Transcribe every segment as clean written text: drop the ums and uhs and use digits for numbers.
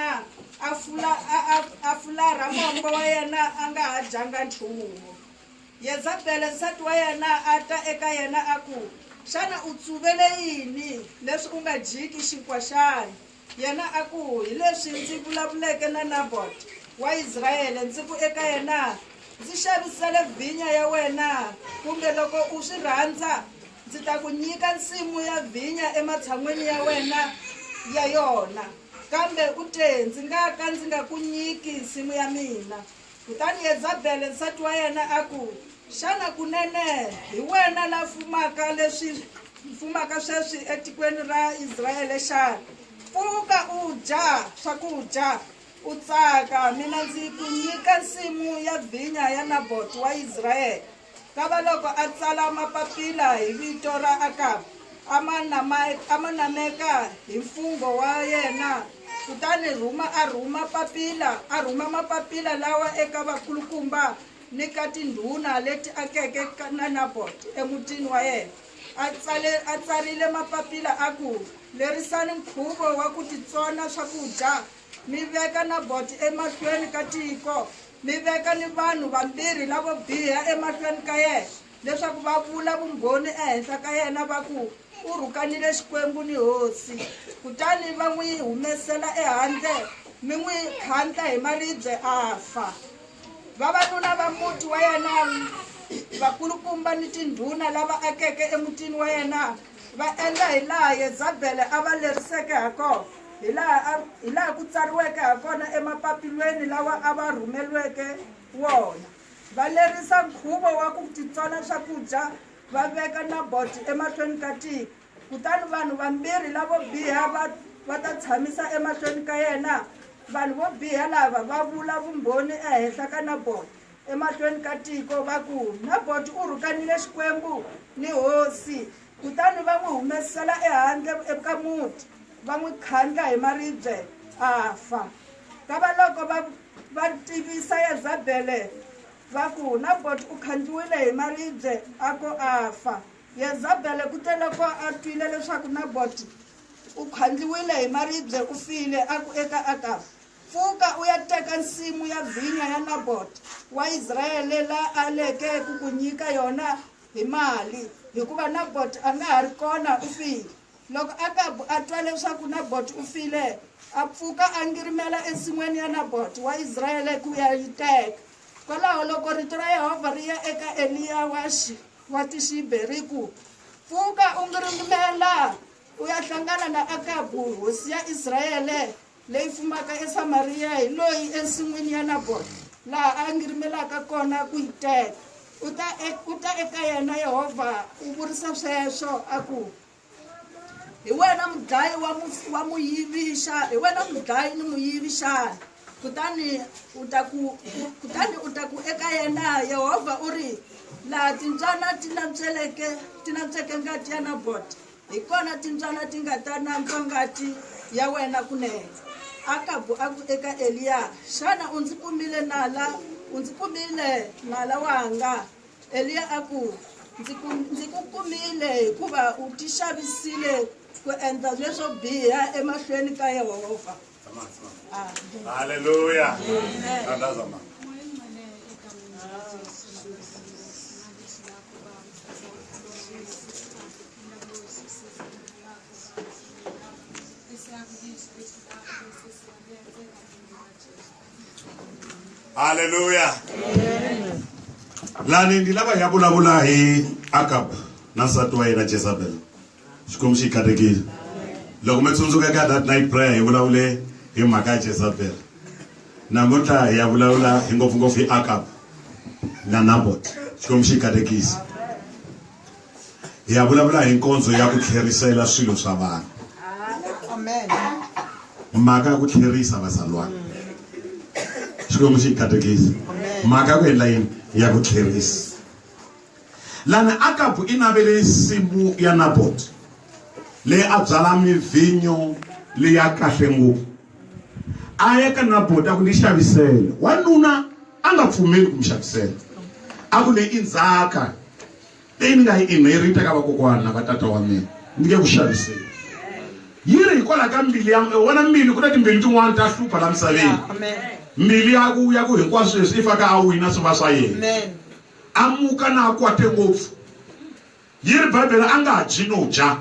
yena a fulara mombo wa yena a nga ha janga nchumu. Yezabele nsati wa yena a ta eka yena a ku xana u tsuvele yini leswi u nga jiki xinkwa xana. Yena a ku hi leswi ndzi vulavuleke na Naboti wa Israyele ndzi ku eka yena ndzi xavisele vhinya ya wena kumbe loko u swi rhandza ndzi ta ku nyika nsimu ya vhinya ematshan'weni ya wena ya yona, kambe u te ndzi nga ku nyiki nsimu ya mina. Kutani Yezabele nsati wa yena a ku xana kunene hi wena la fumaka sweswi etikweni ra Israyele xana? Pfuka u dya swakudya u tsaka, mina ndzi ku nyika nsimu ya vhinya ya Naboti wa Israyele. Kava loko a tsala mapapila hi vito ra Akabu a ma nameka hi mfungho wa yena. Kutani a rhuma mapapila lawa eka vakulukumba ni ka tindhuna leti akeke na Naboti emutini wa yena. A tsarile mapapila a ku lerisani nkhuvo wa ku titsona swakudya, mi veka Naboti emahlweni ka tiko, mi veka ni vanhu vambirhi lavo biha emahlweni ka yena leswaku va vula vumbhoni ehenhla ka yena va ku u rhukanile Xikwembu ni hosi. Kutani va n'wi humesela ehandle mi n'wi khandla hi maribye a fa. Vavanuna va muti wa yena, vakulukumba ni tindhuna lava akeke emutini wa yena va endla hi laha Yezabele a va leriseke ha kona, hi laha ku tsariweke ha kona emapapilweni lawa a va rhumeliweke wona. Va lerisa nkhuvo wa ku titsona swakudya, va veka Naboti emahlweni ka tiko. Kutani vanhu vambirhi lavo biha va ta tshamisa emahlweni ka yena. Vanhu vo biha lava va vula vumbhoni ehenhla ka Naboti emahlweni ka tiko va ku Naboti u rhukanile Xikwembu ni hosi. Kutani va n'wi humesela ehandle eka muti, va n'wi khandla hi maribye a fa. Kava loko va tivisa Yezabele va ku Naboti u khandliwile hi maribye a ko a fa. Yezabele ku te loko a twile leswaku Naboti u khandliwile hi maribye u file a ku eka Akabu, pfuka u ya teka nsimu ya vhinya ya Naboti wa Israyele la a leke ku nyika yona hi mali, hikuva Naboti a nga ha ri kona u file. Loko Akabu a twa leswaku Naboti u file, a pfuka a ngirimela ensin'weni ya Naboti wa Israyele ku ya yi teka. Kwalaho loko rito ra Yehovha ri ya eka Eliya wa Tishibe ri ku pfuka u ngirimela u ya hlangana na Akabu hosi ya Israyele leyi fumaka eSamariya hi loyi ensin'wini ya Naboti laha a ngirimelaka kona ku yi teka. U ta eka yena Yehovha u vurisa sweswo a ku hi wena mudlayi wa muyivisha, hi wena mudlayi ni muyivi xana? Kutani u ta ku eka yena Yehovha u ri laha timbyana ti nantsweke ngati ya Naboti, hi kona timbyana ti nga ta nantswa ngati ya wena kunene. Akabu a ku eka Eliya, xana u ndzi kumile nala wanga? Eliya a ku ndzi ku kumile hikuva u ti xavisile ku endla leswo biha emahlweni ka Yehovha. Haleluya. Haleluya. Lani ndilava ya vulavula hi Akabu na nsati wa yena Jezabel. Xikwembu xi katekile. Loko mi tsundzuka ka that night prayer hi vulavule hi mhaka Jezabel. Namuntlha hi ya vulavula hi ngopfungopfu hi Akabu na Naboti. Xikwembu xi katekise. Hi ya vulavula hi nkondzo ya ku tlherisela swilo swa vanhu. Amen. Mhaka ya ku tlherisa vasalwana. Xikwembu xi katekise. Mhaka ku endla yini ya ku tlherisa. Lana Akabu inavele nsimu ya Naboti leyi a byala mivinyo leyi ya kahle ngopfu. A ya ka Naboti a ku ni xavisela. Wanuna a nga pfumeli ku mi xavisela. A ku leyi i ndzhaka leyi ni nga yi inherita ka vakokwana na va tata wa mina. Ni nge ku xavisela. yiri hikwalaho ka mbilu ya wena mbilu ku na timbilu tin'wana ta hlupha la misaveni. Mbilu ya ku hinkwaswo leswi i faka a wina swi va swa yena. Amuka na a kwate ngopfu. Yiri Bibele a nga dyi no dya.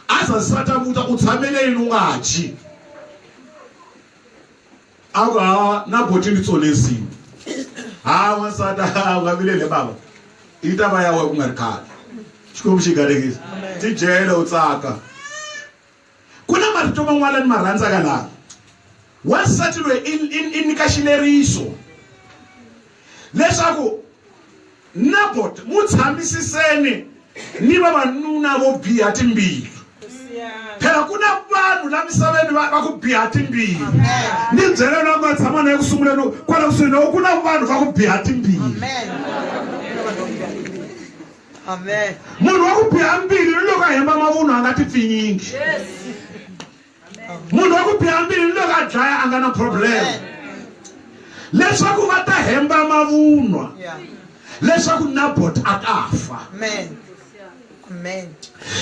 A za sata vuta u tshamele yini u nga dyi. A ku Naboti ni tsonezini. Wansata u nga vileli baba. Yi ta va ya wena ku nga ri khale. Xikwembu xi garekisa. Ti dyela u tsaka. Ku na marito man'wana ni ma rhandzaka laha. Wansati loyi i nyika xileriso leswaku Naboti mu tshamisiseni ni vavanuna vo biha timbilu. Phela ku na vanhu la misaveni va ku biha timbilu. Ni byela na nga tshama na ku sunguleni kwala kusuhi ku na vanhu va ku biha timbilu. Amen. Munhu wa ku biha mbilu loko a hemba mavunwa a nga ti pfinyingi. Munhu wa ku biha mbilu loko a dlaya a nga na problem. Leswaku va ta hemba mavunwa. Leswaku Naboti a ta fa. Amen. Amen.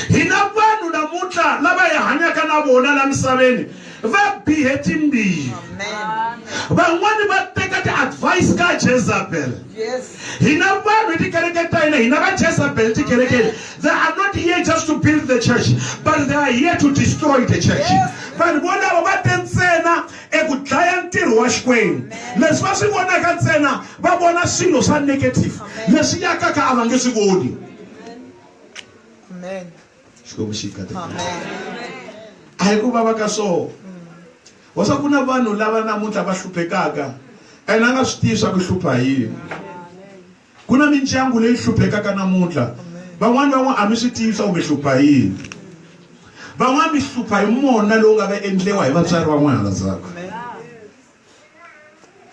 Hina vanhu namuntlha lava hi hanyaka na vona la misaveni va bihe timbilu. Amen. Van'wani va teka ti-advice ka Jezebel. Yes. Hina vanhu tikereke ta hina hina va Jezebel tikerekeni. They are not here just to build the church, but they are here to destroy the church. Vanhu volavo va te ntsena eku dlaya ntirho wa Xikwembu. Leswi va swi vonaka ntsena va vona swilo swa negative leswi yakaka a va nge swi voni. Amen. Xikwembu xi kahle. Amen. A hi ku vava ka swona. Wasa ku na vanhu lava namuntlha va hluphekaka ene a nga swi tivi swa ku hlupha hi yini. Ku na mindyangu leyi hluphekaka namuntlha. Van'wana a mi swi tivi swa ku mi hlupha hi yini. Van'wana mi hlupha hi mona lowu nga va endliwa hi vatswari van'wana hala ndzhaku.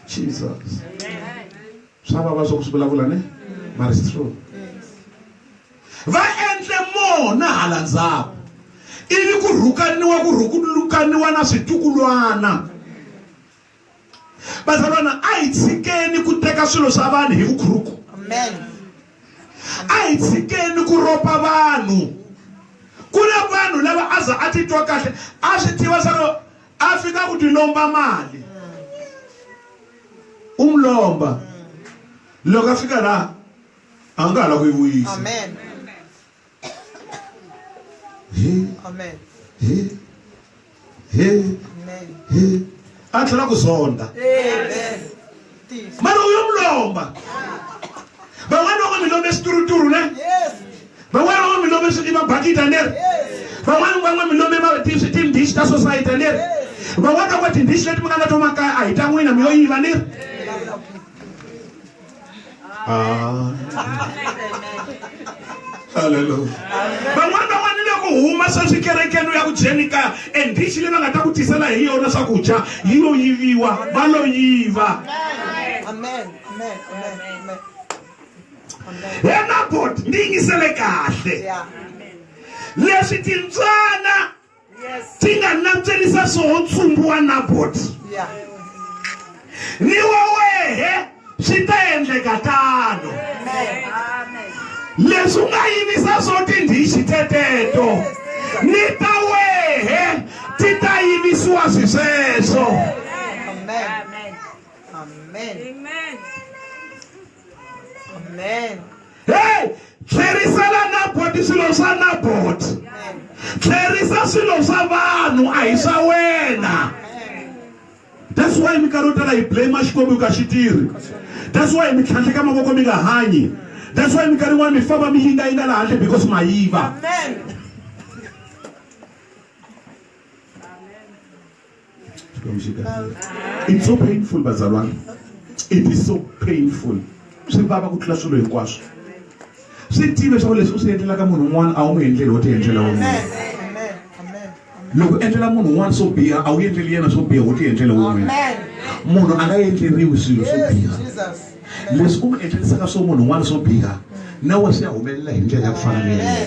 Jesus. Swa vava swa ku swi vulavula ne? Mara it's true. Va endle mona hala ndzhaku. Ivi ku rhukaniwa na switukulwana. Bazalwana a hi tshikeni ku teka swilo swa vanhu hi vukhuruku. Amen. A hi tshikeni ku ropa vanhu. Ku na vanhu lava a za a titwa kahle a swi tiva swa a fika ku ti lomba mali. Lomba. Loko a fika la a nga hala ku yi vuyisa. Amen. Amen. Amen. A tlhela ku zonda. Amen. Mara u yo mulomba. Van'wana va mi lombe xituruturu ne? Yes. Van'wana va mi lombe mabakita ne? Van'wana mi lombe tindishi ta society ne? Van'wana va tindishi leti mi nga na tona makaya a hi ta n'wina mi yo yiva ne? Hallelujah. Van'wana loko huma swa swikerekeni ya ku jeni kaya endishi leyi va nga ta ku tisela hi yona swakudya yi lo yiviwa va lo yiva. Amen. Amen. Amen. Amen. Naboti ni yingisele kahle. Leswi tintswana ti nga nantswelisa swona ntsumbu wa Naboti. Ni wa wehe swi ta endleka tano. Leswi u nga yivisa swo tindishi teteto ni ta wehe ti ta yivisiwa sweswo. Amen. Amen. Amen. Hey, tlherisela Naboti swilo swa Naboti. Tlherisa swilo swa vanhu a hi swa wena. That's why minkarhi yo tala hi blame Xikwembu ka xitiri. That's why mi tlhantlheka mavoko mi nga hanyi. That's why minkarhi yin'wana mi famba mi yinga laha handle because ma yiva. Amen. It's so painful, bazalwane. It is so painful. Swi vava ku tlula swilo hinkwaswo. Swi tive swa leswi u swi endlela ka munhu un'wana a wu n'wi endleli wo ti endlela wun'wana. Loko endlela munhu un'wana swo biha a wu endleli yena swo biha wo ti endlela wun'wana. Munhu a nga endleriwi swilo swo biha. Leswi u n'wi endlerisaka swo munhu un'wana swo biha na we swi ya humelela hi ndlela ya ku fana na yena.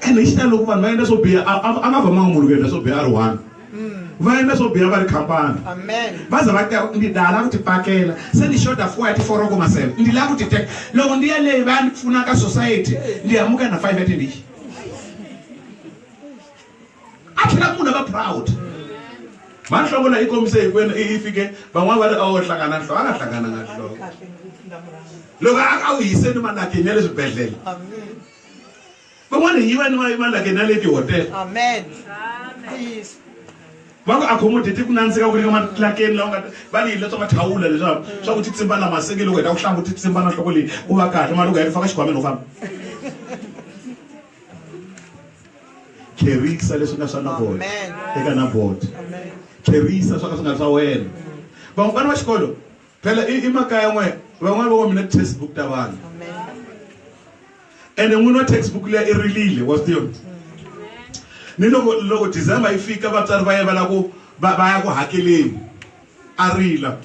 And hi xitalo loko vanhu va endla swo biha a nga vamanga munhu ku endla swo biha a ri one. va endla swo biha va ri khampani Amen. va za va teka ndi dala ku ti pakela se ni shoda 4.7 ndi la ku ti teka loko ndi ya leyi va ni pfuna ka society ndi amuka na 5 ati ndiyi a tlhela munhu va proud manhlongola yi komise hi kwena i fike van'wana va ri a wo hlangana nhloko a nga hlangana na nhloko loko a wu yiseni malakeni ya le swibedhlele Amen. van'wana hi yiva ni malakeni ya le tihotela Amen. Please. va ku accommodate ku nandzika ku ri ka malakeni lawa nga va ni hi leswa mathawula leswaku swa ku ti tsimba na masenge loko hi ta ku hlamba ti tsimba na nhloko leyi u va kahle mali loko hi faka xikhwameni u famba kherisa leswi nga swa na board Amen. eka na board Amen. kherisa swa ka swi nga swa wena vana va xikolo phela i makaya n'we van'wana va mina textbook ta vanhu Amen. ende n'wini wa textbook leyi i rilile wa swi tiva ni loko December yi fika vatswari va ye va la ku va ya ku hakeleni a rila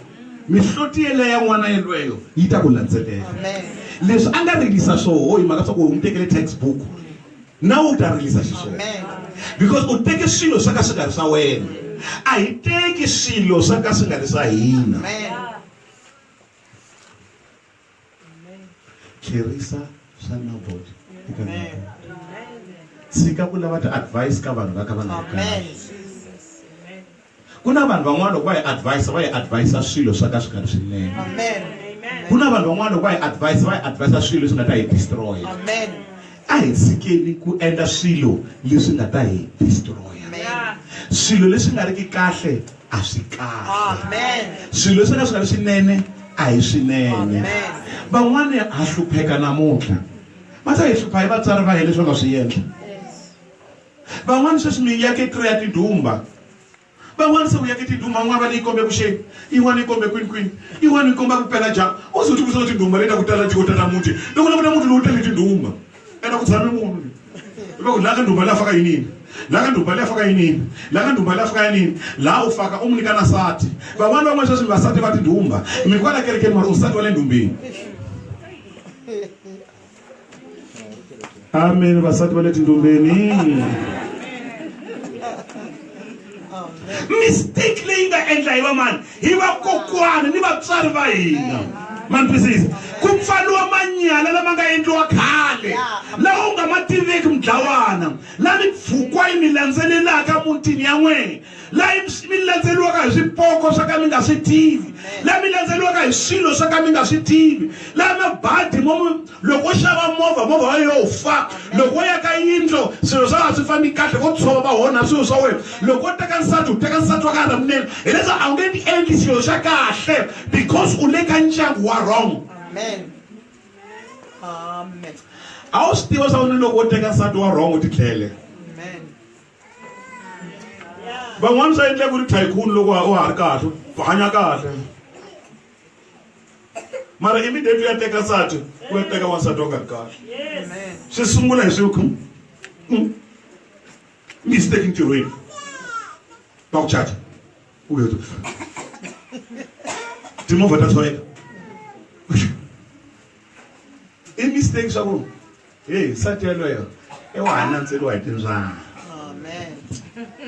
mihloti yeleyo ya n'wana yelweyo yi ta ku landzelela Amen. leswi a nga rilisa swoho hi mhaka swa ku n'wi tekele textbook na u ta rilisa xiswona Amen. because u teke swilo swa ka swi nga ri swa wena a hi teki swilo swa ka swi nga ri swa hina Amen. kherisa swa na board eka na Amen. board tshika ku lava ti-advice ka vanhu va ka va nga ri Amen. kahle ku na vanhu van'wana loko va hi advise swilo swa ka swi nga ri swinene Amen. ku na vanhu van'wana loko va hi advise swilo leswi nga ta hi destroy Amen. a hi tshikeni ku endla swilo leswi nga ta hi destroy Amen. swilo leswi nga ri ki kahle a swi kahle Amen. swilo leswi nga ri swinene a hi swinene Amen. van'wana ha hlupheka namuntlha masa hi hlupha hi vatswari va hi leswi va nga swi endla van'wana sweswi mi ya ke tire ya tidumba van'wana se u ya ke tidumba n'wana va leyi kombe ku xeni yin'wana yi kombe kwini yin'wana yi komba ku pela jam u ze u tivisa tidumba leyi ta ku tala tiko tata muti loko na ku na muti lowu tele tidumba ena ku tshame munhu va ku la ka ndumba leyi a faka yinini la ka ndumba leyi a faka yinini la ka ndumba leyi a faka yinini la u faka u n'wi nyika na sati van'wana van'wana sweswi vasati va tidumba mi kwala kerekeni mari usati wa le ndumbeni amen vasati va le tindumbeni mistake leyi nga endla hi vamani hi vakokwani ni vatswari va hina mani twisisa ku pfaliwa manyala lama nga endliwa khale laha u nga ma tiveki mudlawana laha mi pfukwa yi mi landzelelaka mutini ya n'wena laha mi landzeliwaka hi swipoko swa ka mi nga swi tivi laha mi landzeliwaka hi swilo swa ka mi nga swi tivi laha mabadi loko u xava movha wa yo fa loko u ya ka yindlo swilo swa a swi fambi kahle vo tshova va onha swilo swa wena loko u teka nsati wa ka ramunene hi leswi a wu nge ti endli xilo xa kahle because u le ka ndyangu wa wrong Amen. Amen. a wu swi tiva swa wena loko u teka nsati wa wrong u ti tlhele Amen. van'wana swi endle ku ri tycoon loko u ha ri kahle u hanya kahle mara immediately ya teka nsati u ya teka wansati wa nga ri kahle Amen. swi sungula hi swi mistake ntirhweni va ku chacha u yeto timovha ta tshoveka i mistake swa ku hey nsati yaloyo i wa ha nantseliwa hi timbyana Amen.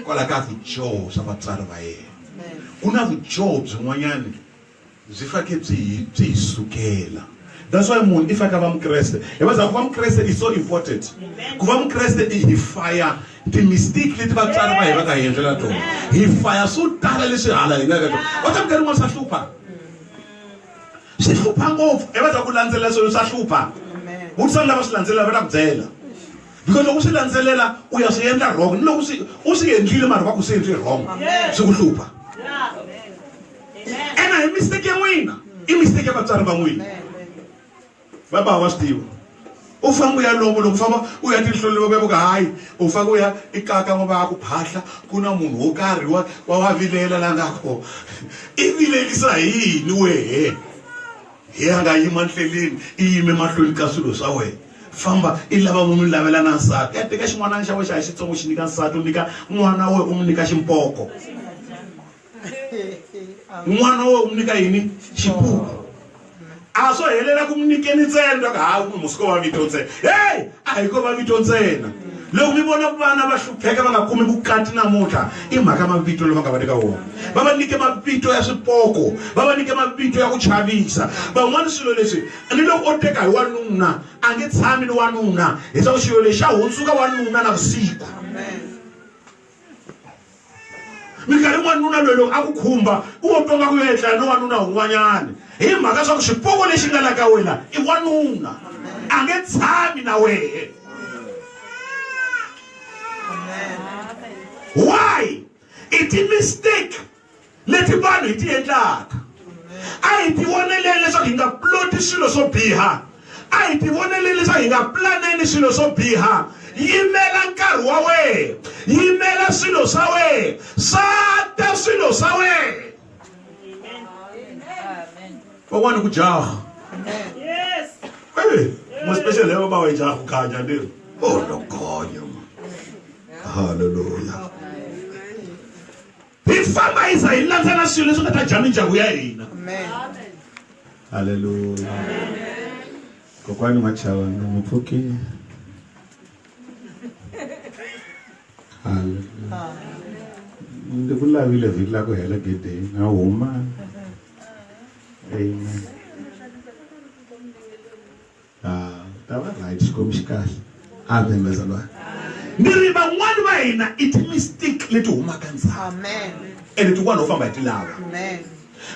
kwala ka vujoho swa vatswari va yena Amen. ku na vujoho byin'wanyani byi fake byi hi sukela that's why munhu i faka va mukreste hi va ku va mukreste is so important ku va mukreste hi fire ti-mistake leti vatswari va hi va ka hi endlela tona hi fire swo tala leswi hala hi nga ka tona va ta minkarhi swa hlupha swi hlupha ngopfu hi va ku landzelela swilo swa hlupha Amen. vutisani lava swi landzelela va ta ku byela because loko swi landzelela u ya swi endla wrong ni loko u swi endlile mara va ku swi endli wrong swi ku hlupha ena hi mistake ya n'wina i mistake ya vatswari va n'wina va ba wa swi tiva u famba u ya lomu loko famba u ya tinhlolo va vuka hayi u faka u ya ikaka n'wi va ku phahla ku na munhu wo karhi wa vilela la nga ko i vilelisa hi yini wehe hi a nga yima ndleleni i yime mahlweni ka swilo swa wena famba i lava mu lavela na nsati ya teka xin'wana xa wena xa xitsongo xi nyika nsati u nyika n'wana we u n'wi nyika ximpoko n'wana we u n'wi nyika yini xipuku a swo helela ku mi nyikeni ntsena ka ha musiko wa vito ntsena hey a hi ko va vito ntsena loko mi vona vana va hlupheka va nga kumi vukati namuntlha i mhaka mavito lama nga va nyika wona va va nyike mavito ya swipoko va va nyike mavito ya ku chavisa van'wana swilo leswi ni loko o teka hi wanuna a nge tshami ni wanuna leswaku xilo lexi xa hundzuka wanuna navusiku minkarhi n'wanuna loyi loko a ku khumba u wo tonga ku yetla no wanuna un'wanyani hi mhaka swa ku xipoko lexi nga la ka wena i wanuna a nge tshami na wehe why it is mistake leti vanhu hi ti endlaka a hi ti voneleni leswaku hi nga ploti swilo swo biha a hi ti voneleni leswaku hi nga planeni swilo swo biha yimela nkarhi wa wena yimela swilo swa wena sata swilo swa wena van'wana ku jaha mo special leva va wa jaha ku khanya ndiri oh lokonyo hallelujah hi famba hi za hi landzela swilo leswi nga ta dya mindyangu ya hina hallelujah kokwani machava ni pfukile hallelujah ndi ku lavile vhiki la ku hela gedeni na huma amen ta va right xikwembu xi kahle amen bazalwana ni ri van'wani va hina it mistake leti humaka ndzhaku ene tin'wana ho famba hi tilava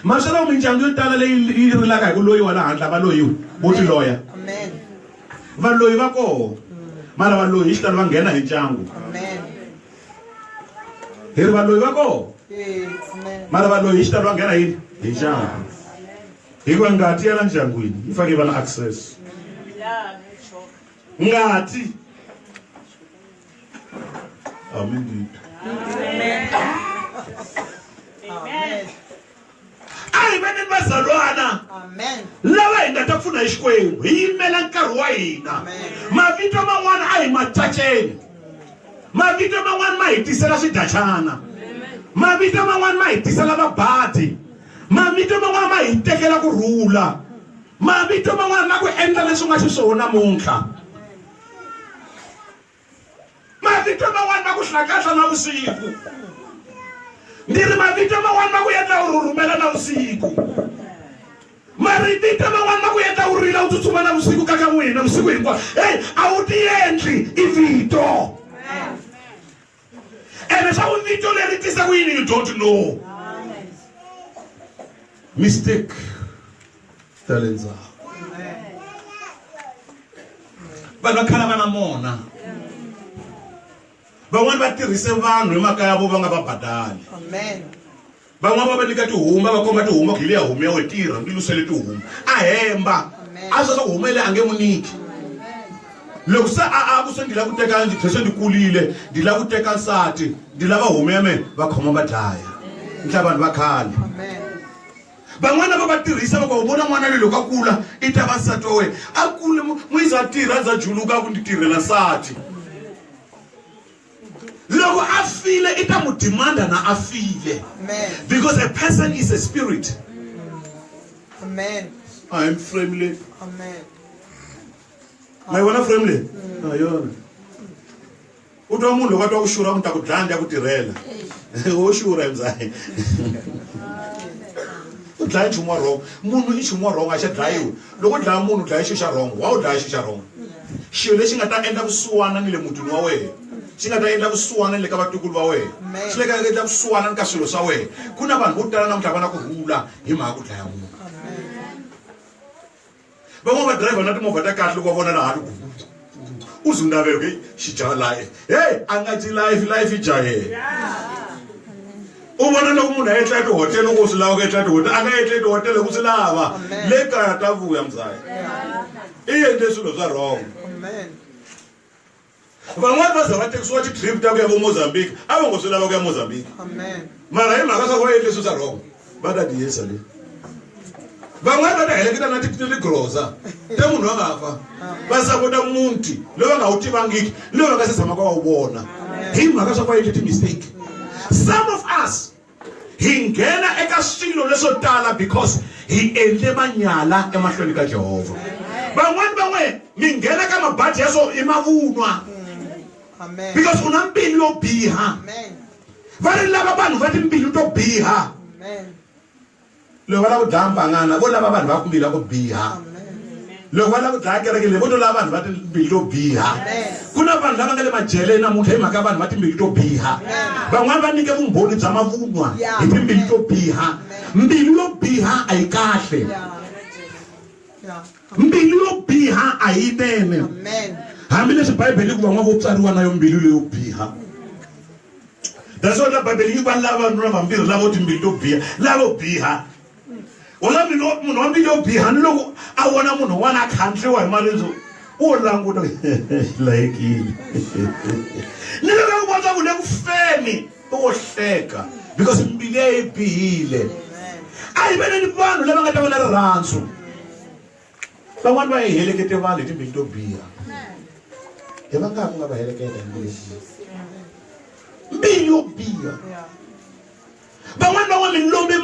masala mindyangu yo tala leyi yi rilaka hi ku loyiwa la handla va loyiwa vo tiloya valoyi va koho mara valoyi hi xitalo va nghena hi ndyangu hi ri valoyi va koho mara valoyi hi xitalo va nghena hi ndyangu hikuva ngati ya la ndyangwini yi fake va na access ngati amen ai veneni vazalwana lava hi nga ta pfuna hi xikwembu hi yimela nkarhi wa hina mavito man'wana a hi mataceni mavito man'wana ma hi tisela swidachana mavito man'wana ma hi tisela vabadi mavito man'wana ma hi tekela ku rhula mavito man'wana ma ku endla leswi nga xiswona namuntlha mavito man'wana ma ku hlakahla na vusiku ni ri mavito man'wana ma ku endla u rhurhumela na vusiku marivito man'wana ma ku endla u rila u tsutsuma na vusiku ka n'wina vusiku hinkwawo hey a wu ti endli i vito ene swa ku vito leri tisa ku yini you don't know mistake talenza vanhu va khala va na mona van'wani va tirhise vanhu hi makaya ya vo va nga va badali van'wani va nyika tihuma va komba tihuma ku hi leya humi ya we tirha ndi lusele tihuma a hemba a swa swa ku huma ile a nge n'wi nyiki loko se a ku se ndi lava ku teka ndzi tlhe se ndi kulile ndi lava ku teka nsati ndi lava humi ya me va khoma va dlaya ntlha vanhu va khale van'wana va va tirhisa va ku vona n'wana loyi loko a kula i ta va nsati wa wena a kule muyiza a tirha a za juluka ku ndi tirhela nsati loko a file i ta mu demanda na a file because a person is a spirit I am family ma yona family ayona u twa munhu loko a twa ku xurha ku ta ku dlaya ya ku tirhela wo xurha mzai u dlaya nchumu wa wrong munhu i nchumu wa wrong a xa dlayiwi loko dlaya munhu dlaya xilo xa wrong wa u dlaya xilo xa wrong xilo lexi nga ta endla vusiwana ni le mutini wa wena xi nga ta endla vusiwana ni le ka vatukulu va wena xi le ka endla vusiwana ni ka swilo swa wena ku na vanhu vo tala namuntlha va na ku rhula hi mhaka ku dlaya munhu van'wana va driver na timovha ta kahle loko va vona laha u zundaveke xi jaha life hey a nga ti life yi jahela u vona loko munhu a etla tihotela loko u swi lava ku etla tihotela a nga etli tihotela ku swi lava le kaya ta vuya mzaya i endle swilo swa wrong van'wana va za va tekisiwa ti-trip ta ku ya vo Mozambique a va ngo swi lava ku ya Mozambique mara hi mhaka swa ku va endle swilo swa wrong va ta diyesa le van'wana va ta heleketa na tigrosa ta munhu va nga fa va sapota muti loyi va nga wu tivangiki loyi va nga se tshamaka va wu vona hi mhaka swa ku va endle ti-mistake some of us hi nghena eka swilo leswo tala because hi endle manyala emahlweni ka Jehova van'wana mi nghena ka mabadi ya so i mavunwa Amen. Because unambilu yo biha. Amen. Vale lava vanhu va timbilu to biha. Amen. Loko va lava ku dlaya mpangana vo lava vanhu va kumbila ku biha. Loko va lava ku dlaya kerekele vo to lava vanhu va timbilu to biha. Ku na vanhu lava nga le majele namuntlha hi mhaka vanhu va timbilu to biha. Van'wana va nyike vumbhoni bya mavunwa hi timbilu to biha. Mbilu yo biha a yi kahle. Mbilu yo biha a yi nene. Amen. Hambileswi Bibele ku van'wana vo tsariwa na yo mbilu leyo biha. That's what the Bible you can love and run and love to be to be love biha. Ola mi no munhu wa mbilu yo biha ni loko a vona munhu wa na country wa malizo o languta like ni loko u vona ku le ku feni o hleka because mbilu yi bihile. Ai vene ni vanhu lava nga ta va na rirhandzu. Van'wana va helekete vanhu hi timbilu to biha. Hi va nga ku nga va heleketa hi mbilu. Mbilu yo biha. Van'wana mi lombe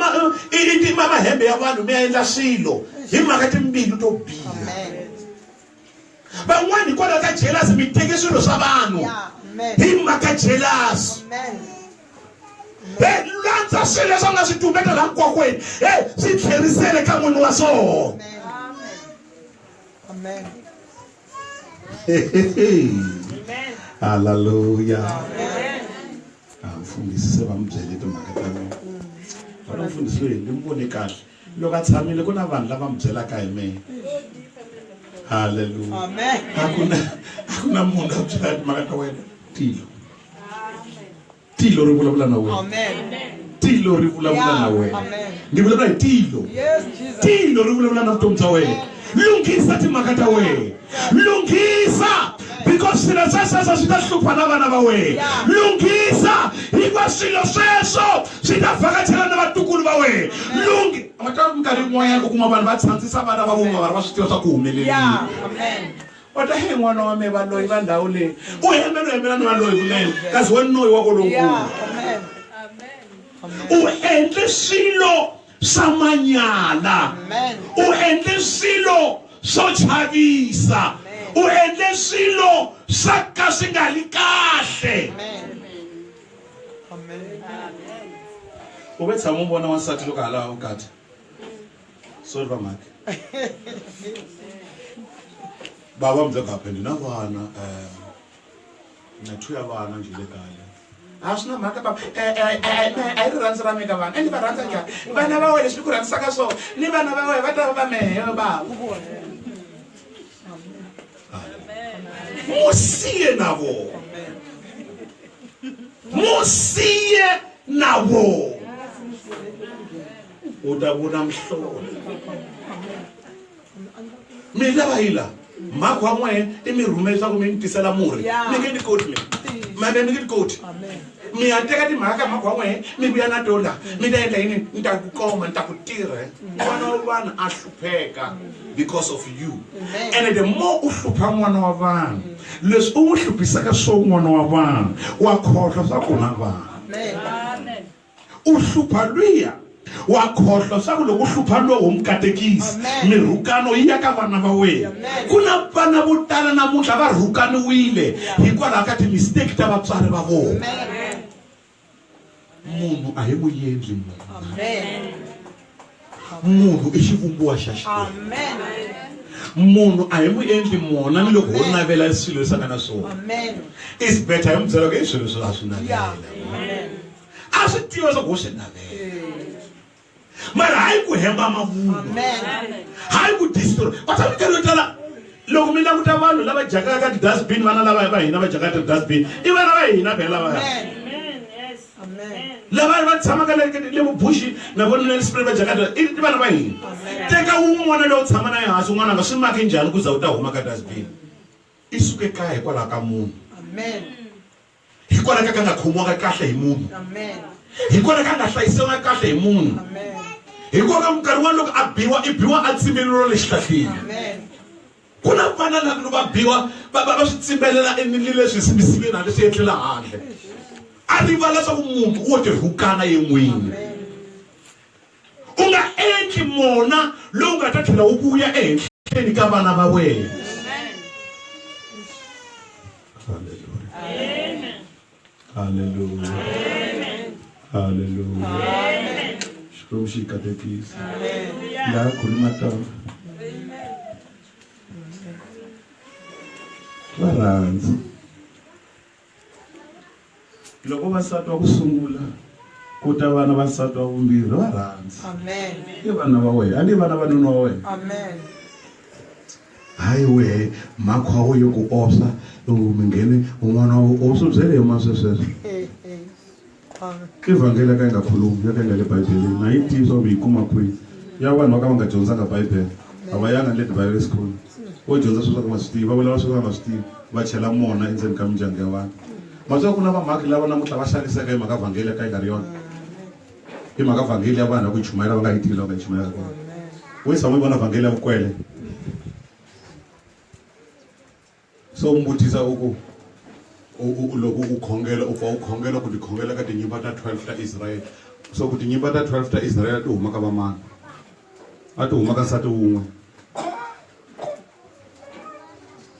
mahembe ya vanhu mi ya endla swilo hi mhaka timbilu to biha. Van'wana hikwalaho ka jealous mi teke swilo swa vanhu hi mhaka jealous. Landza swilo leswi nga swi tumbeta laha nkokweni swi tlherisele ka n'wini wa swona. Amen. Hallelujah. Mfundisi se va mi byele timhaka ta mina. Va mfundisi loyi ni mi vone kahle. Loko a tshamile ku na vanhu lava mi byelaka hi mina. Hallelujah. Amen. A ku na munhu a byela timhaka ta wena. Tilo. Tilo ri vulavula na wena. Amen. Tilo ri vulavula na wena. Amen. Ngi vulavula hi tilo. Yes, Jesus. Tilo ri vulavula na vutomi bya wena. Lunghisa timhaka ta wena. Lunghisa. Because sila sasa sita hlupha na vana va wena. Lunghisa hikuva swilo sweswo swi ta vhakachela na vatukulu va wena. Maka minkarhi yin'wanyana u kuma vanhu va tshandzisa vana va vona va swi tiva swa ku humelerile. Amen. Wata he n'wana wa me va loyi va ndhawu leyi u hembela ni va loyi kunene kasi wena noyi wa kolonkulu. U endle swilo swa manyala. U endle swilo swo chavisa. U endle swilo swa ka swi nga ri kahle. U ve tshama u vona wansati loko hala vukati. Sorry va mhaka. Baba mudze kaphendi na vana na two ya vana nje le kaya. A swi na mhaka baba a ri rhandza ra me ka vana. Ni va rhandza njhani? Vana va wena leswi ku rhandzaka swona ni vana va wena va ta va mehe baba. Musiye nabo. Musiye nabo. Udabona mhlolo. Mina bayila. Mako amwe imirumeza ku mintisela muri. Nike dikoti me. Mabe nike dikoti. Amen. Mi ateka di mhaka mako amwe mi buya na dola. Mi ta endla yini nitakukoma nitakutira. N'wana wa vanhu a hlupheka because of you. And the more u hlupha n'wana wa vanhu leswi u n'wi hluphisaka swo n'wana wa vanhu wa khohlwa swa ku na vanhu. Amen. U hlupha luya wa khohlwa swa ku loko u hlupha lowo mukatekisi mirhukano yi ya ka vana va wena. Ku na vana vo tala namuntlha va rhukaniwile hikwalaho ka timistake ta vatswari va vona. Munhu a hi muendli munhu. Munhu i xivumbiwa xa Xikwembu. Munhu a hi muendli mona ni loko ho navela swilo leswi nga na swona. It's better hi mubyela ku i swilo leswi a swi navela. A swi tiva swa ku ho swi navela. Mara hayi ku hemba mavunwa. Hayi ku destroy. Vatsa minkarhi yo tala loko mi languta vanhu lava jakaka ti-dustbin vana lava va hina va jakaka ti-dustbin i vana va hina phela lavaya. Lava va tshamaka le mubushi na vona le spray va jakata i vana va hina. Teka wun'wana lowu tshama na ehansi un'wana nga swi maki njhani ku za u ta huma ka dustbin. I suke kaya hikwalaho ka munhu. Hikwalaho ka nga khomiwanga kahle hi munhu. Hikwalaho ka nga hlayisiwanga kahle hi munhu. Hikwalaho minkarhi wani loko a biwa i biwa a tsimbilelo le xihlahleni. Ku na vana lava va biwa va swi tsimbelela leswi simisimini handle swi etlela handle. A rivala leswaku munhu wo ti rhukana yen'wini. U nga endli mona lowu nga ta tlhela wu vuya ehenhleni ka vana va wena. Hallelujah. Hallelujah. Xikwembu xi hi katekisa. Laha ku ri matano. Va rhandza. Loko vasati wa ku sungula ku ta vana vasati wa vumbirhi va rhandza. Amen. I vana va wena, a ni vana va nuna wa wena. Amen. Hayi wehe makwa wo yo ku osa mi nghene un'wana u swi byele hi maswesweswo. Amen. Ivangeli ka yi nga khulumi ya ka yi nga le Bibeleni na yi tivisa ku yi kuma kwihi ya vanhu va ka va nga dyondzanga Bibele a va yanga le Bible school wo dyondza swilo swa ku va swi tiva va vulava swilo swa nga swi tivi va chela mona endzeni ka mindyangu ya vanhu maswa ku na vamhaki lava namuntlha va xaniseka hi mhaka vhangeli ka yi nga ri yona hi mhaka vhangeli ya vanhu va ku yi chumayela va nga yi tivi lava nga yi chumayela kona wo tshama yi vona vhangeli ya vukwele so mbutisa u loko u khongela u fa u khongela ku tikhongela ka tinyimba ta 12 ta Israel so ku tinyimba ta 12 ta Israel ti huma ka vamana a ti huma ka nsati wun'we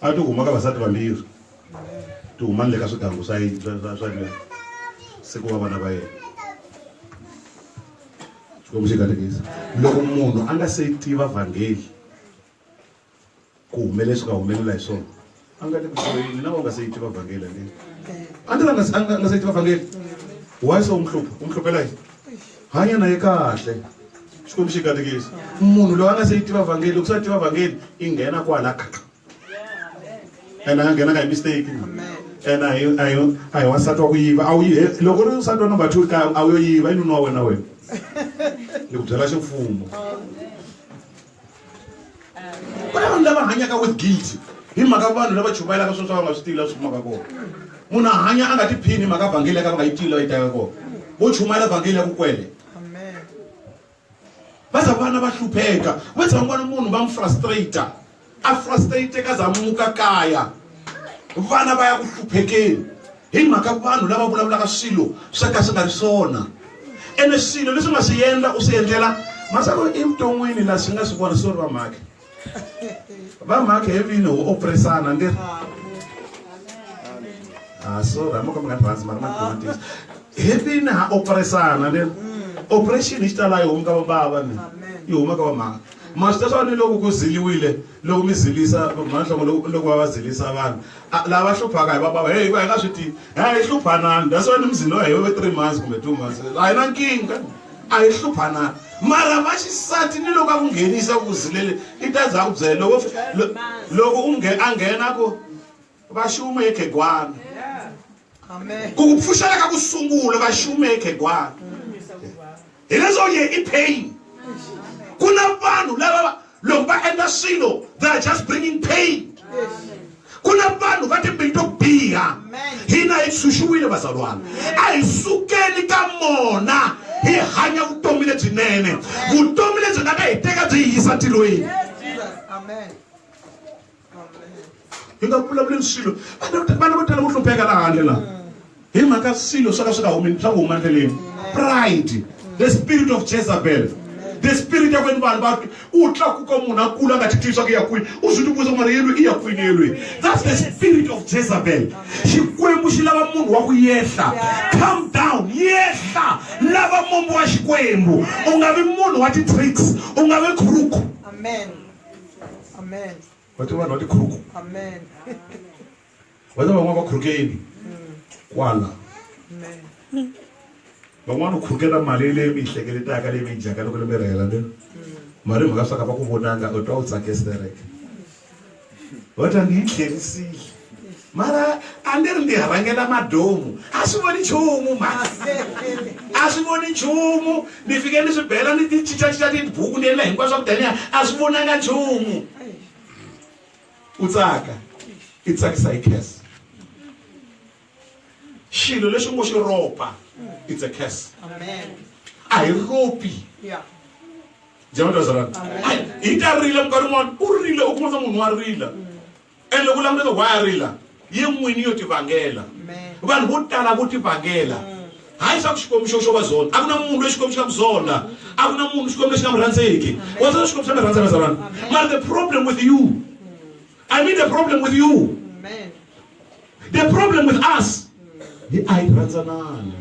a ti huma ka vasati vambirhi ti huma le ka swigangu swa le siku wa vana va yena Xikwembu xi katekisa loko munhu a nga se tiva vhangeli ku humelela swi nga humelela hi swona a nga le ku tiveni na va nga se tiva vhangeli leyi a nga se tiva vhangeli why so umhlupela yini hanya naye kahle Xikwembu xi katekisa munhu loyi a nga se tiva vhangeli loko se tiva vhangeli i nghena kwala ena a nghena ka hi mistake ena a hi wasati wa ku yiva a wu loko ri nsati wa number 2 kaya a wu yo yiva i nuna wa wena wena ni ku byela ximfumo ku na vanhu lava hanyaka with guilt hi mhaka vanhu lava chumayelaka swilo swa va nga swi tivi la swi kumaka kona munhu a hanya a nga tiphini mhaka vhangeli ya ka va nga yi tivi la yi teka kona vo chumayela vhangeli ya ku kwele va za vana va hlupheka va za n'wana munhu va n'wi frustrata a frustrate ka za muka kaya vana va ya ku hluphekeni hi mhaka vanhu lava vulavulaka swilo swa ka swi nga ri swona ene swilo leswi nga swi endla u swi endlela masako evuton'wini laha swi nga swi vona swi ri vamhaka evini ho opresana ndi sorry amoko mi nga rhandzi mara makomantisi evini ha opresana ndi operation yi xitala yi huma ka vabava ni yi huma ka vamhaka maswi swa ni loko ku ziliwile loko mi zilisa mahlongo loko va zilisa vanhu lava hluphaka hi vabava hey va nga swi tivi hi hluphanani that's why ni mzini wa hi 3 months kumbe 2 months a hi na nkingha a hi hluphanani mara va xisati ni loko a ku nghenisa ku zilele i ta za ku byela loko a nghena ku va xume hi khegwana ku ku pfuxela ka ku sungula va xume hi khegwana hi leswo ye i pain ku na vanhu lava loko va endla swilo they are just bringing pain ku na vanhu va timbilu to biha hina hi xuxiwile vazalwana a hi sukeli ka mona hi hanya vutomi lebyinene vutomi lebyi nga ta hi teka byi yisa ntirhweni hi nga vulavuleni swilo vana vo tala vo hlupheka laha handle laha hi mhaka swilo swa ka swi nga huma ndleleni pride the spirit of Jezebel the spirit ya kwini vanhu va u tlakuka munhu a kula nga titivi swa ku ya kwini u swi tivusa mara yelwe i ya kwini yelweni that's the spirit of Jezebel xikwembu xi lava munhu wa ku yehla calm down yehla lava mombo wa xikwembu u nga vi munhu wa ti-tricks u nga vi khuruku vati vanhu va tikhuruku vati van'wana va khurukeni kwala van'wana u khurukela mali leyi mi yi hlengeletaka leyi mi yi dyaka loko lembe ri hela le mali mhaka swa ka va ku vonanga u twa u tsakestereke va ta ni yi tlherisile mara a ni ri ni rhangela madomu a swi voni nchumu a swi voni nchumu ni fike ni swi bela ni ti cincacinca tibuku ni endla hinkwaswo swa ku taniya a swi vonanga nchumu u tsaka i tsakisa hi khesa xilo lexi u ngo xi ropa it's a curse a hi ropi jamatazarana hi ta rila minkarhi yin'wana u rile u kuma sa munhu wa rila ene loko u langutisa why a rila ye n'wini yo tivangela vanhu vo tala vo tivangela hayi swa ku xikwembu xo va zonda a ku na munhu loyi xikwembu xi nga mu zonda a ku na munhu xikwembu lexi nga mu rhandzeki wa swa xikwembu xa mi rhandza vazalwana mara the problem with you the problem with us hi a hi rhandzanani.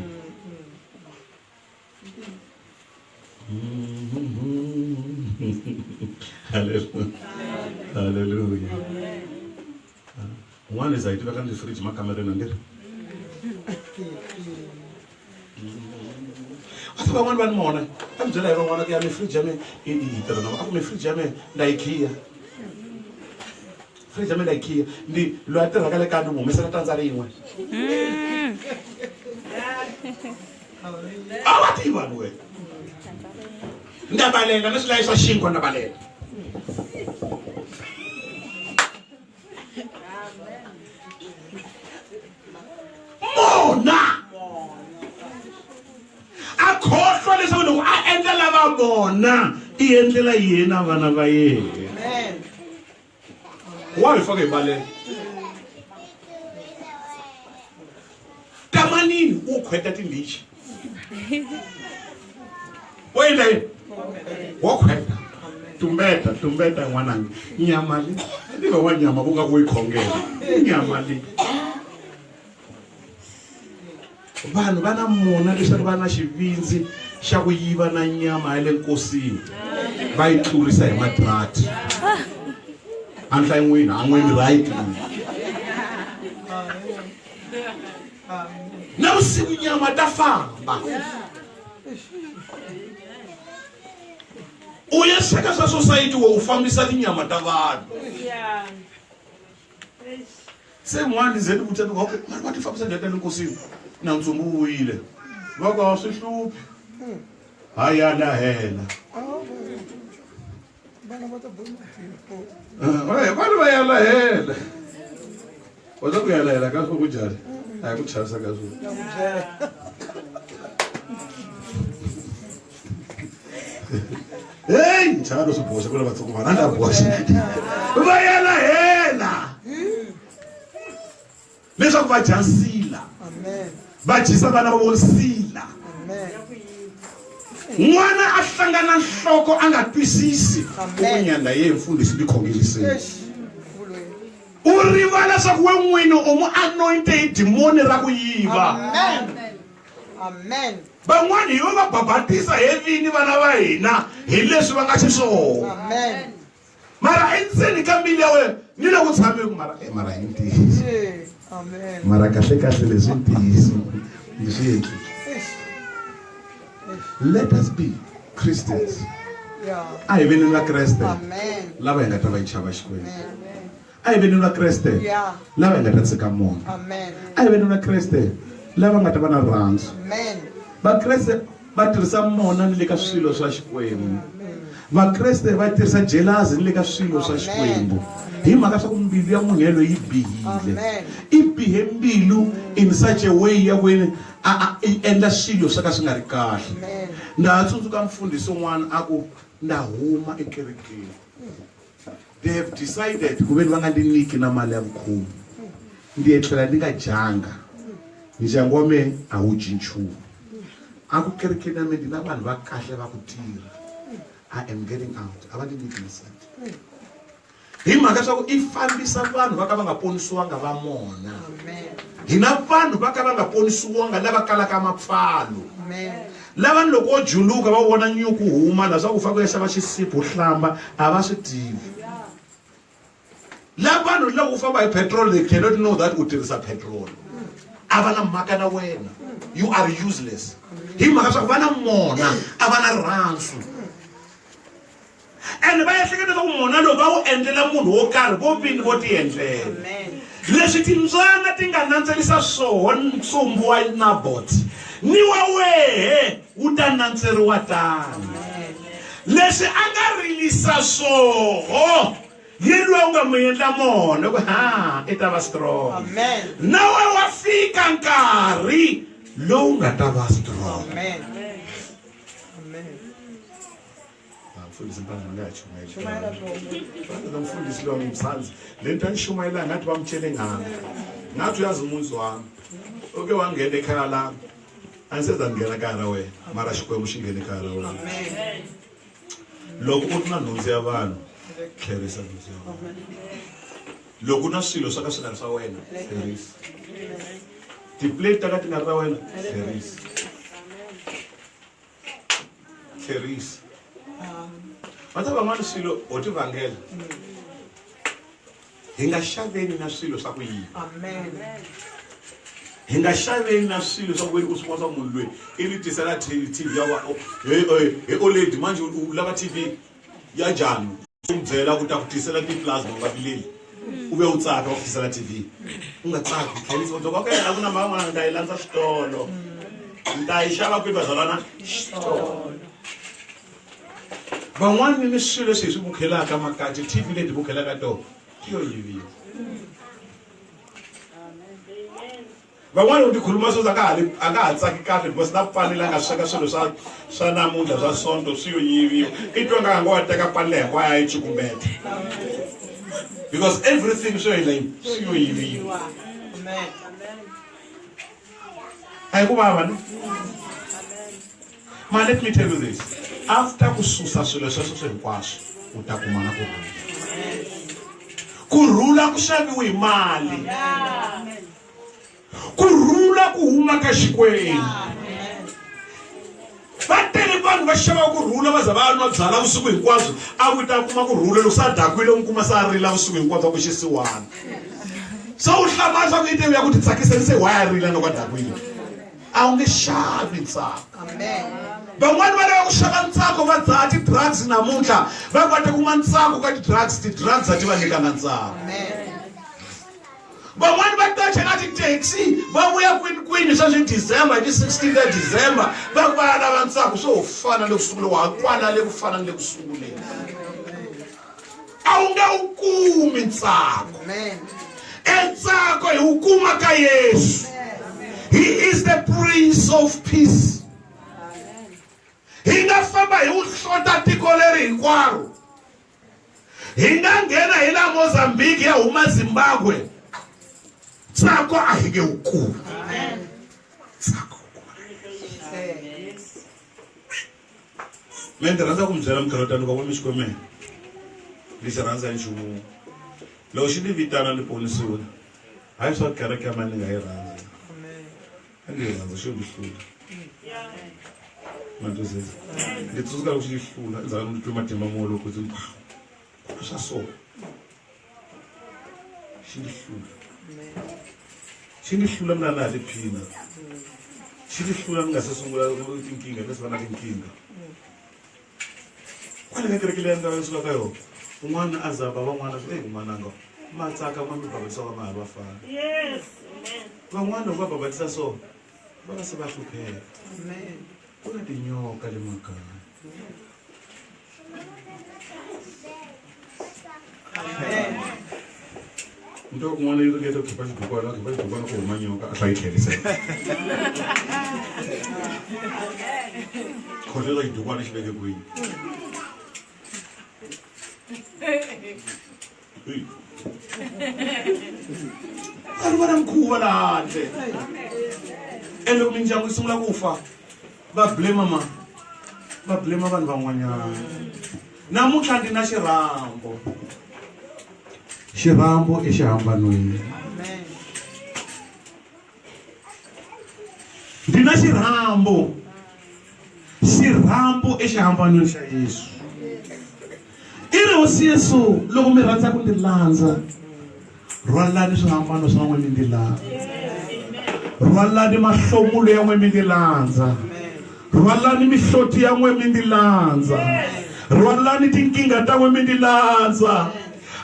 Hallelujah. Un'wana za hi tiva ka ti-fridge makamereni angeri. A tiva van'wana va ni mona a mi byela hi van'wana ku ya mi-fridge ya me hi tirha na a ku mi-fridge ya me na yi khiya. Fridge ya me na yi khiya ni loyi a tirhaka le kaya ni n'wi humesela tandza rin'we. A wa tiva ni wena. Nda balela na swilayi swa xinkwa na balela. Mona a khohlwa leswaku loko a endlela va vona i endlela yena vana va yena. Wa hi faka hi balela. Kamanini u khweta tindhichi. Wa endla yini? Wa khweta. Tumbeta n'wananga. Nyama leyi. Tiva wa nyama ku nga ku yi khongela. Nyama leyi. Vanhu va na mona leswaku va na xivindzi xa ku yiva na nyama ya le nkosini va yi tlurisa hi matrati. Anhla n'wina a n'wini right. Na vusiku nyama ta famba. U ya sweka swa society wo u fambisa tinyama ta vanhu. Se n'wana ze ni vutisa ku okay mara va ti fambisa njhani ta le nkosini? Na ntsumbu wu wile. Va ka swi hluphi. Haya la hela. Vanhu va ya la hela. Wa ku ya la hela ka swo ku njhani? A hi ku chavisa ka swo. Hey, nchalo swi boxa ku la vatsongo vana na boxa. Va ya la hela. Leswaku va jansila. Amen. Va jisa vana va vonsila. Amen. N'wana a hlangana nhloko a nga twisisi. Kunyanda ye mfundisi ni khongeliseni. U rivala swa ku we n'wini u mu anointed demoni ra ku yiva. Amen. Amen. Van'wani hi va babatisa hi vini vana va hina hi leswi va nga xiswona. Amen. Mara endzeni ka mbilu ya wena ni le ku tshameni ku mara hi ntiyiso. Amen. Mara kahle leswi ntiyiso ni swi endli. Let us be Christians. Yeah. A hi veni na Kreste. Amen. Lava hi nga ta va yi chava Xikwembu. A hi veni na Kreste. Yeah. Lava hi nga ta tshika mona. Amen. A hi veni na Kreste. Lava nga ta va na rirhandzu. Amen. Vakreste va tirhisa mona ni le ka swilo swa Xikwembu. Vakreste va tirhisa jealousy ni le ka swilo swa Xikwembu. Hi mhaka swa ku mbilu ya munhu yelo yi bihile. I bihe mbilu in such a way ya wena a endla swilo swa ka swi nga ri kahle. Nda tsundzuka mfundhisi un'wana a ku nda huma ekerekeni. They have decided ku ve ni va nga ndi niki na mali ya vukhume. Ndi etlela ndi nga janga. Ndyangu wa me a wu cinchumu. A ku kerekeni ya me ndi na vanhu va kahle va ku tirha. I am getting out. A va ndi niki nsati. Hi mhaka swa ku i fambisa vanhu va ka va nga ponisiwanga va mona. Hi na vanhu va ka va nga ponisiwanga lava kalaka mapfalo. Lava loko wo juluka va vona nyuku huma la swa ku fa ku ya xava xisibi u hlamba a va swi tivi. Lava vanhu loko u famba hi petrol they cannot know that u tirhisa petrol. A va na mhaka na wena. You are useless. Hi mhaka swa ku va na mona a va na rhandzu. And va ehleketa ku mona loko va wu endlela munhu wo karhi vo vini vo ti endlela. Leswi timbyana ti nga nandzelisa swona ntsumbu wa Naboth ni wa wehe wu ta nantseriwa tani. Leswi a nga rilisa swoho yelwe u nga mu endla mona ku ha i ta va strong. Nawe wa fika nkarhi lowu nga ta va strong. Mfundisi mpana nga chumayela. Fana mfundisi lo ngimsanzi. Lento anishumayela ngathi bamtshele ngami. Ngathi uyazi umuntu wami. Oke wangena ekhaya la. Angiseza ngena ekhaya wena. Mara Xikwembu xi ngene ekhaya wena. Amen. Loko u na nhundzu ya vanhu, tlherisa nhundzu ya vona. Loko u na swilo swa ka swi nga ri swa wena, tlherisa. Ti-plate ta ka ti nga ri ta wena tlherisa va ta van'wana swilo ho ti vangela hi nga xaveni na swilo swa ku yiva hi nga xaveni na swilo swa ku wena u swi vona swa munhu loyi i ni tisela TV ya hi OLED manje u lava TV ya njhani u n'wi byela ku ta ku tisela ti-plasma u nga vileli u ve u tsaka wa ku tisela TV u nga tsaki tlherisa u dzoka okay a ku na mhaka n'wana ni ta yi landza xitolo ni ta yi xava kwihi vazalwana xitolo van'wani ni swilo leswi hi swi bukhelaka makati TV leti bukhelaka tona ti yo yiviwa van'wani u tikhuluma swo a ka ha tsaki kahle because na pani la nga sweka swilo swa namuntlha swa sonto swi yo yiviwa i twa nga wa teka pani leyi hinkwayo a yi cukumbeta because everything swo hela swi yo yiviwa a hi ku vava ni ma let me tell you this after ku susa swilo sweswo hinkwaswo u ta kuma na kurhula ku xaviwi hi mali kurhula ku huma ka xikwembu va tele vanhu va xava kurhula va za va nwa byala vusiku hinkwabyo a ku ta kuma kurhula loko sa dakwile u kuma sa rila vusiku hinkwabyo ku xisiwana so u hlama swa ku itevi ya ku titsakisa ni se why a rila loko a dakwile a wu nge xavi ntsako van'wani va lava ku xava ntsako va dzaha ti-drugs namuntlha va kota kuma ntsako ka ti-drugs a ti va nyikanga ntsako van'wani va tacha na ti-taxi va vuya kwini swa swi December hi ti-16 ta December va ku va ya lava ntsako swo fana le ku sunguleni wa kwana le ku fana ni le ku sunguleni a wu nge wu kumi ntsako entsako hi wu kuma ka Yesu. He is the Prince of Peace. Hi nga famba hi wu hlota tiko leri hinkwaro hi nga nghena hi la Mozambique ya huma Zimbabwe tsako a hi nge wu kumi tsako me ni rhandza ku mi byela mikhalotani ka mi xikwemeni lexi rhandza hi nchumu loko xi ni vitana ni ponisiwile hayi swa kereke ya mani ni nga yi rhandza a nge yi rhandza xo ni hlula matwisisa ni tsundzuka loko xi hlula endzhaku ni twe matimba mo loko ndzi ku swa so xi ni hlula mina na tiphina xi ni hlula ni nga se sungula tinkingha leswi va na tinkingha kwale ka kereke leyi ni nga suka ka yona un'wana a zaba van'wana swi n'wananga ma tsaka ma mi babatisa va mahari va fana van'wana loko va babatisa so va va se va hlupheka ku na tinyoka le makaya nto kun'wana yi ringeta ku khipa xibukwana ku huma nyoka a hla yi tlherisela kholela xibukwana xi veke kwini a ri vona mikhuva laha handle ende loko mindyangu yi sungula ku fa va blame vanhu van'wanyana namuntlha ndi na xirhambo exihambanweni ndi na xirhambo exihambanweni xa Yesu i ri hosi Yesu loko mi rhandza ku ndzi landza rhwalani swihambano swa n'we mi ndzi landza rhwalani mahlomulo ya n'we mi ndzi landza rhwalani mihloti ya n'we mi ndzi landza rhwalani tinkingha ta n'we mi ndzi landza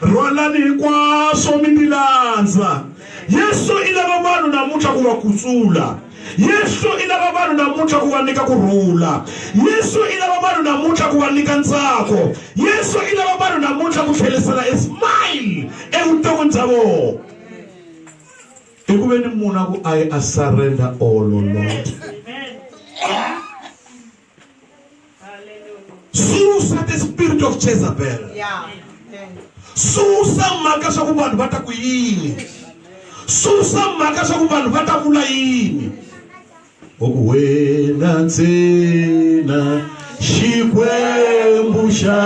rhwalani hinkwaswo mi ndzi landza Yesu i lava vanhu namuntlha ku va kutsula Yesu i lava vanhu namuntlha ku va nyika kurhula Yesu i lava vanhu namuntlha ku va nyika ntsako Yesu i lava vanhu namuntlha ku tlhelisela a smile evuton'wini bya vona i ku ve ni munhu ku I surrender all o Lord susa the spirit of Jezebel susa mhaka swa ku vanhu va ta ku yini susa mhaka swa ku vanhu va ta vula yini wena ntsena xikwembu xa